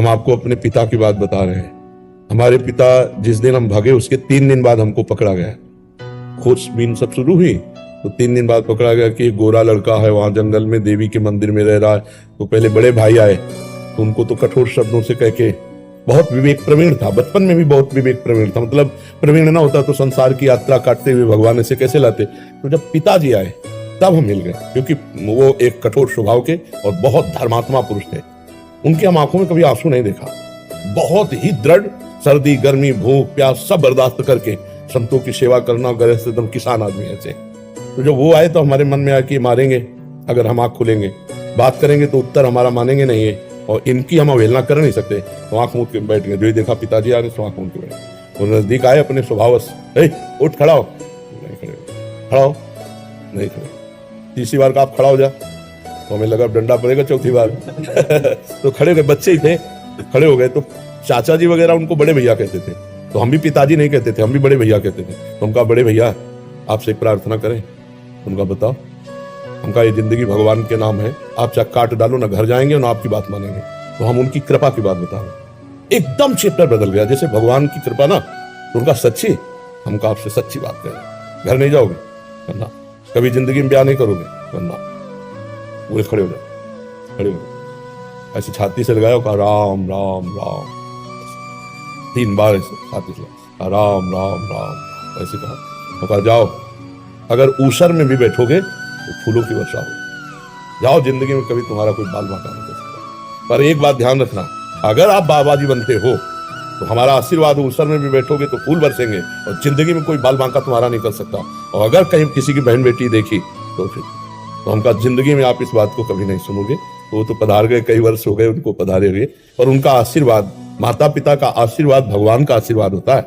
हम आपको अपने पिता की बात बता रहे हैं। हमारे पिता जिस दिन हम भागे उसके 3 दिन बाद हमको पकड़ा गया। खोजबीन सब शुरू हुई तो 3 दिन बाद पकड़ा गया कि एक गोरा लड़का है वहां जंगल में देवी के मंदिर में रह रहा है। तो पहले बड़े भाई आए तो उनको तो कठोर शब्दों से कह के, बहुत विवेक प्रवीण था, बचपन में भी बहुत विवेक प्रवीण था, मतलब प्रवीण ना होता तो संसार की यात्रा काटते हुए भगवान ऐसे कैसे लाते। तो जब पिताजी आए तब हम मिल गए, क्योंकि वो एक कठोर स्वभाव के और बहुत धर्मात्मा पुरुष थे। उनकी हम आंखों में कभी आंसू नहीं देखा। बहुत ही दृढ़, सर्दी गर्मी भूख प्यास सब बर्दाश्त करके संतों की सेवा करना, गरज से एकदम किसान आदमी ऐसे। तो जब वो आए तो हमारे मन में आया कि मारेंगे अगर हम आंख खोलेंगे, बात करेंगे तो उत्तर हमारा मानेंगे नहीं है, और इनकी हम अवहेलना कर नहीं सकते। तो आंख मूंद के बैठ गए। जो ही देखा पिताजी आ रहे तो आंख मूंद के बैठ। वो नजदीक आए अपने स्वभाव, उठ खड़ा हो, नहीं खड़े, खड़ा हो, नहीं खड़े। तीसरी बार का आप खड़ा हो जा तो हमें लगा डंडा पड़ेगा, चौथी बार तो खड़े हो गए। बच्चे ही थे, खड़े हो गए। तो चाचा जी वगैरह उनको बड़े भैया कहते थे, तो हम भी पिताजी नहीं कहते थे, हम भी बड़े भैया कहते थे। तो उनका बड़े भैया आपसे एक प्रार्थना करें। उनका बताओ, उनका ये जिंदगी भगवान के नाम है, आप चाहे काट डालो ना घर जाएंगे ना आपकी बात मानेंगे। तो हम उनकी कृपा की बात बता रहे। एकदम चैप्टर बदल गया, जैसे भगवान की कृपा ना, तो उनका सच्ची, हमका आपसे सच्ची बात करें। घर नहीं जाओगे करना, कभी जिंदगी में ब्याह नहीं करोगे करना। वो खड़े हो जाओ, खड़े हो जाओ, ऐसे छाती से लगाओ, कहा राम राम राम, 3 बार ऐसे छाती से राम राम राम ऐसे कहा। जाओ, अगर ऊसर में भी बैठोगे तो फूलों की वर्षा हो। जाओ, जिंदगी में कभी तुम्हारा कोई बाल बांका नहीं कर सकता। पर एक बात ध्यान रखना, अगर आप बाबा जी बनते हो तो हमारा आशीर्वाद, ऊसर में भी बैठोगे तो फूल बरसेंगे, और जिंदगी में कोई बाल बांका तुम्हारा नहीं कर सकता। और अगर कहीं किसी की बहन बेटी देखी तो फिर तो हमका जिंदगी में आप इस बात को कभी नहीं सुनोगे। वो तो पधार गए, कई वर्ष हो गए उनको पधारे हुए, पर उनका आशीर्वाद, माता पिता का आशीर्वाद भगवान का आशीर्वाद होता है।